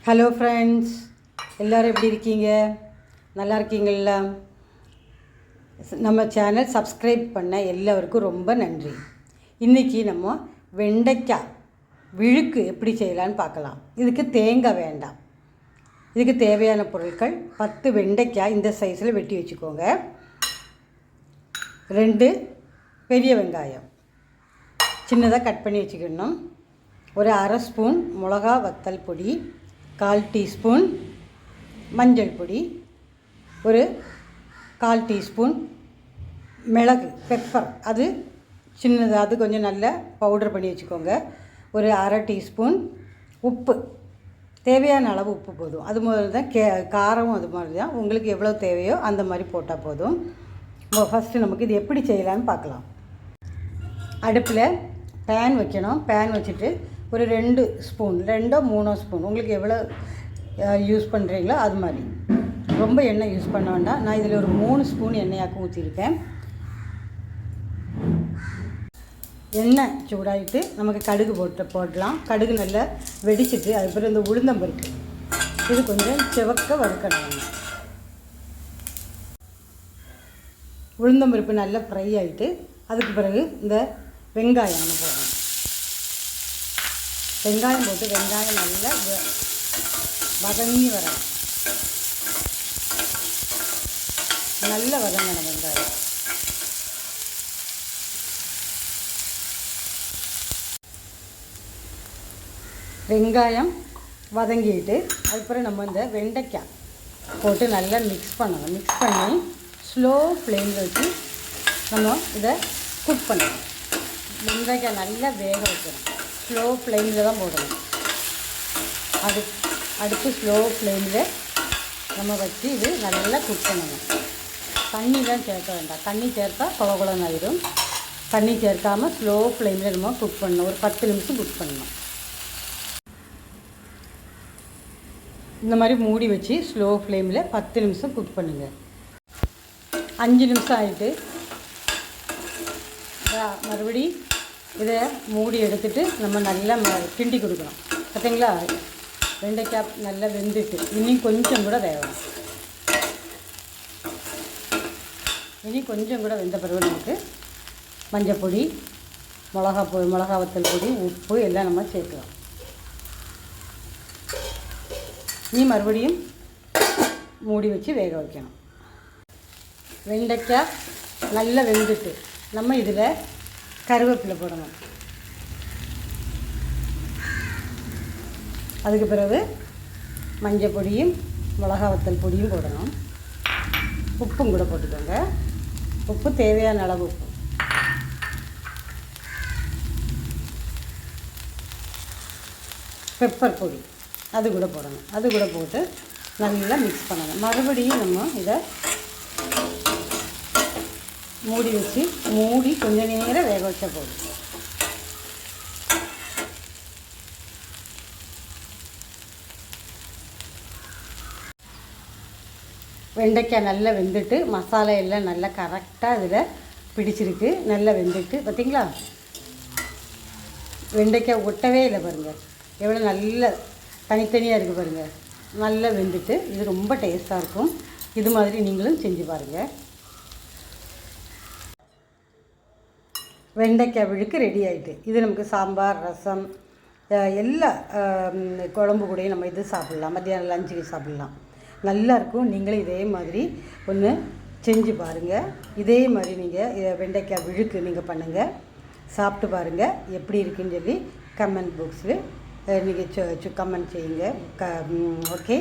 Hello friends, எல்லோரும் எப்படி இருக்கீங்க? நல்லா இருக்கீங்களா? நம்ம சேனல் சப்ஸ்கிரைப் பண்ண எல்லோருக்கும் ரொம்ப நன்றி. இன்றைக்கி நம்ம வெண்டைக்காய் விழுக்கு எப்படி செய்யலான்னு பார்க்கலாம். இதுக்கு தேங்காய் வேண்டாம். இதுக்கு தேவையான பொருட்கள் 10 வெண்டைக்காய் இந்த சைஸில் வெட்டி வச்சுக்கோங்க. 2 பெரிய வெங்காயம் சின்னதாக கட் பண்ணி வச்சுக்கணும். ஒரு அரை ஸ்பூன் மிளகா வத்தல் பொடி, 1/4 டீஸ்பூன் மஞ்சள் பொடி, ஒரு 1/4 டீஸ்பூன் மிளகு பெப்பர், அது சின்னதாக, அது கொஞ்சம் நல்லா பவுடர் பண்ணி வச்சுக்கோங்க. ஒரு அரை டீஸ்பூன் உப்பு, தேவையான அளவு உப்பு போதும். அது மாதிரி தான் காரமும் அது மாதிரி தான். உங்களுக்கு எவ்வளோ தேவையோ அந்த மாதிரி போட்டால் போதும். ஃபஸ்ட்டு நமக்கு இது எப்படி செய்யலான்னு பார்க்கலாம். அடுப்பில் பேன் வைக்கணும். பேன் வச்சுட்டு ஒரு 2 ஸ்பூன், 2 3 ஸ்பூன், உங்களுக்கு எவ்வளோ யூஸ் பண்ணுறீங்களோ அது மாதிரி. ரொம்ப எண்ணெய் யூஸ் பண்ண வேண்டாம். நான் இதில் ஒரு 3 ஸ்பூன் எண்ணெயாக்கும் ஊற்றிருக்கேன். எண்ணெய் சூடாகிட்டு நமக்கு கடுகு போடலாம். கடுகு நல்லா வெடிச்சிட்டு அதுக்கப்புறம் இந்த உளுந்தம்பருப்பு இது கொஞ்சம் சிவக்க வறுக்கணும். உளுந்தம்பருப்பு நல்லா ஃப்ரை ஆகிட்டு அதுக்கு பிறகு இந்த வெங்காயம் நம்ம போடணும். வெங்காயம் போட்டு வெங்காயம் நல்லா வதங்கி வரணும். நல்லா வதங்கணும் வெங்காயம். வெங்காயம் வதங்கிட்டு அதுக்கப்புறம் நம்ம இந்த வெண்டைக்காய் போட்டு நல்லா மிக்ஸ் பண்ணணும். மிக்ஸ் பண்ணி ஸ்லோ ஃப்ளேமில் வச்சு நம்ம இதை குக் பண்ணணும். வெங்காயம் நல்லா வேக வைக்கணும். ஸ்லோ ஃப்ளேமில் தான் போடணும். அடுத்து ஸ்லோ ஃப்ளேமில் நம்ம வச்சு இது நல்லா குக் பண்ணணும். தண்ணிலாம் சேர்க்க வேண்டாம். தண்ணி சேர்த்தா குளகுளன்னு ஆயிடும். தண்ணி சேர்க்காமல் ஸ்லோ ஃப்ளேமில் நம்ம குக் பண்ணணும். ஒரு 10 நிமிஷம் குக் பண்ணணும். இந்த மாதிரி மூடி வச்சு ஸ்லோ ஃப்ளேமில் 10 நிமிஷம் குக் பண்ணுங்கள். 5 நிமிஷம் ஆகிட்டு மறுபடி இதை மூடி எடுத்துகிட்டு நம்ம நல்லா கிண்டி கொடுக்கணும். பார்த்தீங்களா, வெண்டைக்காய் நல்லா வெந்துட்டு இன்னும் கொஞ்சம் கூட வேகணும். இனி கொஞ்சம் கூட வெந்த பிறகு நமக்கு மஞ்சள் பொடி, மிளகா வத்தல் பொடி, உப்பு எல்லாம் நம்ம சேர்க்கலாம். இனி மறுபடியும் மூடி வச்சு வேக வைக்கணும். வெண்டைக்காய் நல்லா வெந்துட்டு நம்ம இதில் கருவேப்பிலை போடணும். அதுக்கு பிறகு மஞ்சள் பொடியும் மிளகா வத்தல் பொடியும் போடணும். உப்பும் கூட போட்டுக்கோங்க. உப்பு தேவையான அளவு உப்பு. பெப்பர் பொடி அது கூட போடணும். அது கூட போட்டு நல்லா மிக்ஸ் பண்ணணும். மறுபடியும் நம்ம இதை மூடி வச்சு கொஞ்சம் நேரம் வேக வச்ச போதும். வெண்டைக்காய் நல்லா வெந்துட்டு மசாலா எல்லாம் நல்லா கரெக்டாக இதில் பிடிச்சிருக்கு. நல்லா வெந்துட்டு பார்த்திங்களா, வெண்டைக்காய் ஒட்டவே இல்லை பாருங்கள், எவ்வளோ நல்ல தனித்தனியாக இருக்குது பாருங்கள். நல்லா வெந்துட்டு இது ரொம்ப டேஸ்ட்டாக இருக்கும். இது மாதிரி நீங்களும் செஞ்சு பாருங்கள். வெண்டைக்காய் விழுக்கு ரெடி ஆகிட்டு. இது நமக்கு சாம்பார், ரசம், எல்லா குழம்பு கூடயும் நம்ம இது சாப்பிட்லாம். மத்தியானம் லஞ்சுக்கு சாப்பிட்லாம். நல்லாயிருக்கும். நீங்களும் இதே மாதிரி ஒன்று செஞ்சு பாருங்கள். இதே மாதிரி நீங்கள் வெண்டைக்காய் விழுக்கு நீங்கள் பண்ணுங்கள், சாப்பிட்டு பாருங்கள். எப்படி இருக்குன்னு சொல்லி கமெண்ட் பாக்ஸில் நீங்கள் கமெண்ட் செய்யுங்க. ஓகே,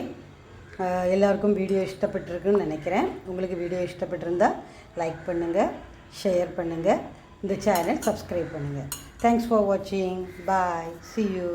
எல்லாருக்கும் வீடியோ இஷ்டப்பட்டிருக்குன்னு நினைக்கிறேன். உங்களுக்கு வீடியோ இஷ்டப்பட்டிருந்தால் லைக் பண்ணுங்கள், ஷேர் பண்ணுங்கள், இந்த சேனல் சப்ஸ்கிரைப் பண்ணுங்கள். தேங்க்ஸ் ஃபார் வாட்சிங். பாய், see you.